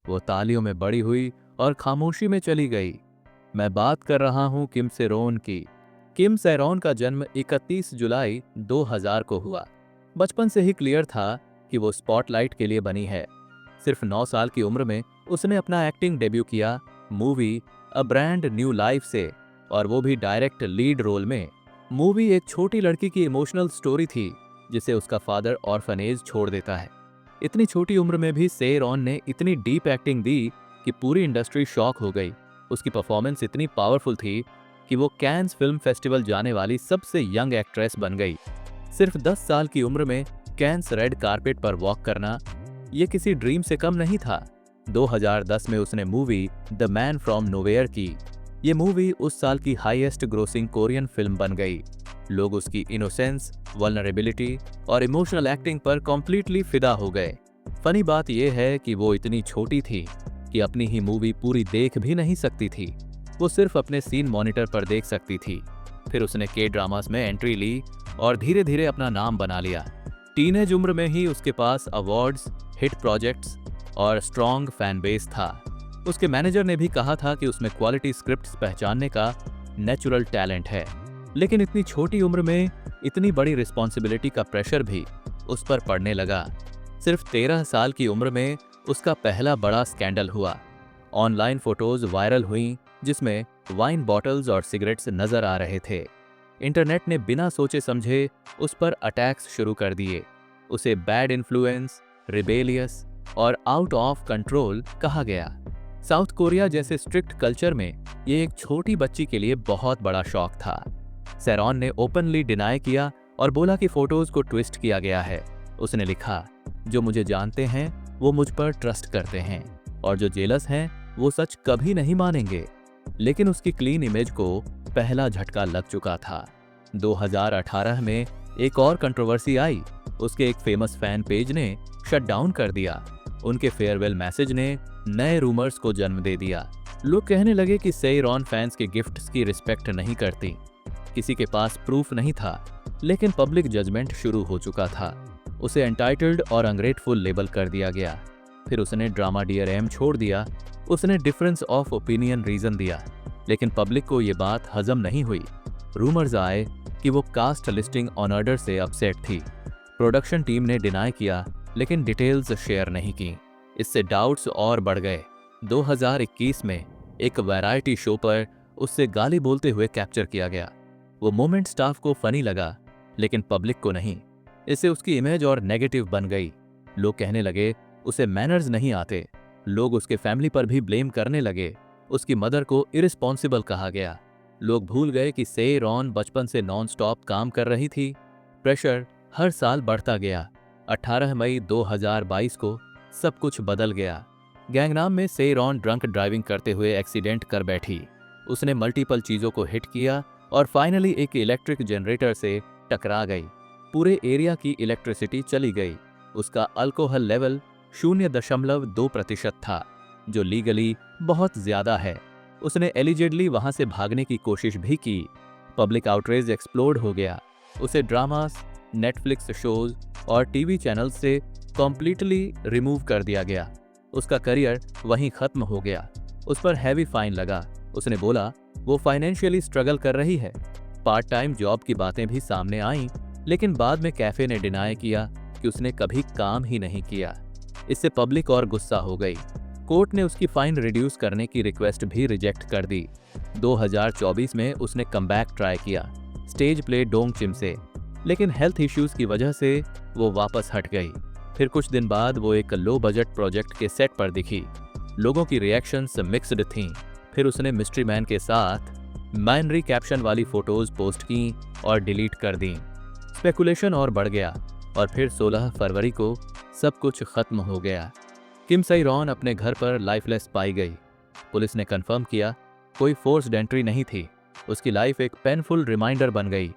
वो तालियों में बड़ी हुई और खामोशी में चली गई। मैं बात कर रहा हूं किम सेरोन की। किम सेरोन का जन्म 31 जुलाई 2000 को हुआ। बचपन से ही क्लियर था कि वो स्पॉटलाइट के लिए बनी है। सिर्फ 9 साल की उम्र में उसने अपना एक्टिंग डेब्यू किया movie a brand new life से, और वो भी डायरेक्ट लीड रोल में। मूवी एक छोटी लड़की की इमोशनल स्टोरी थी जिसे उसका फादर ऑर्फनेज छोड़ देता है। इतनी छोटी उम्र में भी से रॉन ने इतनी डीप एक्टिंग दी कि पूरी इंडस्ट्री शॉक हो गई। उसकी परफॉर्मेंस इतनी पावरफुल थी कि वो कैन्स फिल्म फेस्टिवल जाने वाली सबसे यंग एक्ट्रेस बन गई। सिर्फ 10 साल की उम्र में कैन्स रेड कारपेट पर वॉक करना ये किसी ड्रीम से कम नहीं था। 2010 में उसने movie the man from nowhere की। ये मूवी उस साल की हाईएस्ट ग्रोसिंग कोरियन फिल्म बन गई। लोग उसकी इनोसेंस, वल्नरेबिलिटी और इमोशनल एक्टिंग पर कॉम्प्लीटली फिदा हो गए। फनी बात यह है कि वो इतनी छोटी थी कि अपनी ही मूवी पूरी देख भी नहीं सकती थी। वो सिर्फ अपने सीन मॉनिटर पर देख सकती थी। फिर उसने के ड्रामास में एंट्री ली और धीरे धीरे अपना नाम बना लिया। टीनेज उम्र में ही उसके पास अवार्ड्स, हिट प्रोजेक्ट्स और स्ट्रॉन्ग फैन बेस था। उसके मैनेजर ने भी कहा था कि उसमें क्वालिटी स्क्रिप्ट्स पहचानने का नेचुरल टैलेंट है। लेकिन इतनी छोटी उम्र में इतनी बड़ी रिस्पॉन्सिबिलिटी का प्रेशर भी उस पर पड़ने लगा। सिर्फ 13 साल की उम्र में उसका पहला बड़ा स्कैंडल हुआ। ऑनलाइन फोटोज वायरल हुई जिसमें वाइन बॉटल्स और सिगरेट्स नजर आ रहे थे। इंटरनेट ने बिना सोचे समझे उस पर अटैक्स शुरू कर दिए। उसे बैड इन्फ्लुएंस, रिबेलियस और आउट ऑफ कंट्रोल कहा गया। साउथ कोरिया जैसे स्ट्रिक्ट कल्चर में ये एक छोटी बच्ची के लिए बहुत बड़ा शॉक था। सेरॉन ने ओपनली डिनाई किया और बोला कि फोटोज को ट्विस्ट किया गया है। उसने लिखा, जो मुझे जानते हैं वो मुझ पर ट्रस्ट करते हैं और जो जेलस हैं वो सच कभी नहीं मानेंगे। लेकिन उसकी क्लीन इमेज को पहला झटका लग चुका था। 2018 में एक और कंट्रोवर्सी आई। उसके एक फेमस फैन पेज ने शट डाउन कर दिया। उनके फेयरवेल मैसेज ने नए रूमर्स को जन्म दे दिया। लोग कहने लगे कि से रॉन फैंस के गिफ्ट्स की रिस्पेक्ट नहीं करती। किसी के पास प्रूफ नहीं था, लेकिन पब्लिक जजमेंट शुरू हो चुका था। उसे एंटाइटल्ड और अनग्रेटफुल लेबल कर दिया गया। फिर उसने ड्रामा DRM छोड़ दिया। उसने डिफरेंस ऑफ ओपिनियन रीजन दिया, लेकिन पब्लिक को ये बात हजम नहीं हुई। रूमर्स आए कि वो कास्ट लिस्टिंग ऑनर्डर से अपसेट थी। प्रोडक्शन टीम ने डिनाई किया, लेकिन डिटेल्स शेयर नहीं की। इससे डाउट्स और बढ़ गए। 2021 में एक वैरायटी शो पर उससे गाली बोलते हुए कैप्चर किया गया। वो मोमेंट स्टाफ को फनी लगा, लेकिन पब्लिक को नहीं। इससे उसकी इमेज और नेगेटिव बन गई। लोग कहने लगे उसे मैनर्स नहीं आते। लोग उसके फैमिली पर भी ब्लेम करने लगे। उसकी मदर को इरिस्पॉन्सिबल कहा गया। लोग भूल गए कि से रॉन बचपन से नॉन स्टॉप काम कर रही थी। प्रेशर हर साल बढ़ता गया। 18 मई 2022 को सब कुछ बदल गया। गैंगनाम में से रॉन ड्रंक ड्राइविंग करते हुए एक्सीडेंट कर बैठी। उसने मल्टीपल चीजों को हिट किया और फाइनली एक इलेक्ट्रिक जनरेटर से टकरा गई। पूरे एरिया की इलेक्ट्रिसिटी चली गई। उसका अल्कोहल लेवल 0.2% था, जो लीगली बहुत ज्यादा है। उसने एलिजेडली वहां से भागने की कोशिश भी की। पब्लिक आउटरेज एक्सप्लोड हो गया। उसे ड्रामास, नेटफ्लिक्स शोज और टीवी चैनल से कॉम्प्लीटली रिमूव कर दिया गया। उसका करियर वहीं खत्म हो गया। उस पर हैवी फाइन लगा। उसने बोला वो फाइनेंशियली स्ट्रगल कर रही है। पार्ट टाइम जॉब की बातें भी सामने आईं, लेकिन बाद में कैफे ने डिनाई किया कि उसने कभी काम ही नहीं किया। इससे पब्लिक और गुस्सा हो गई। कोर्ट ने उसकी फाइन रिड्यूस करने की रिक्वेस्ट भी रिजेक्ट कर दी। 2024 में उसने कमबैक ट्राई किया स्टेज प्ले डोंगचिम से, लेकिन हेल्थ इश्यूज की वजह से वो वापस हट गई। फिर कुछ दिन बाद वो एक लो बजट प्रोजेक्ट के सेट पर दिखी। लोगों की रिएक्शंस मिक्स्ड थीं। फिर उसने मिस्ट्री मैन के साथ माइनरी कैप्शन वाली फोटोज पोस्ट की और डिलीट कर दी। स्पेकुलेशन और बढ़ गया और फिर 16 फरवरी को सब कुछ खत्म हो गया। किम से रॉन अपने घर पर लाइफलेस पाई गई। पुलिस ने कंफर्म किया कोई फोर्स्ड एंट्री नहीं थी। उसकी लाइफ एक पेनफुल रिमाइंडर बन गई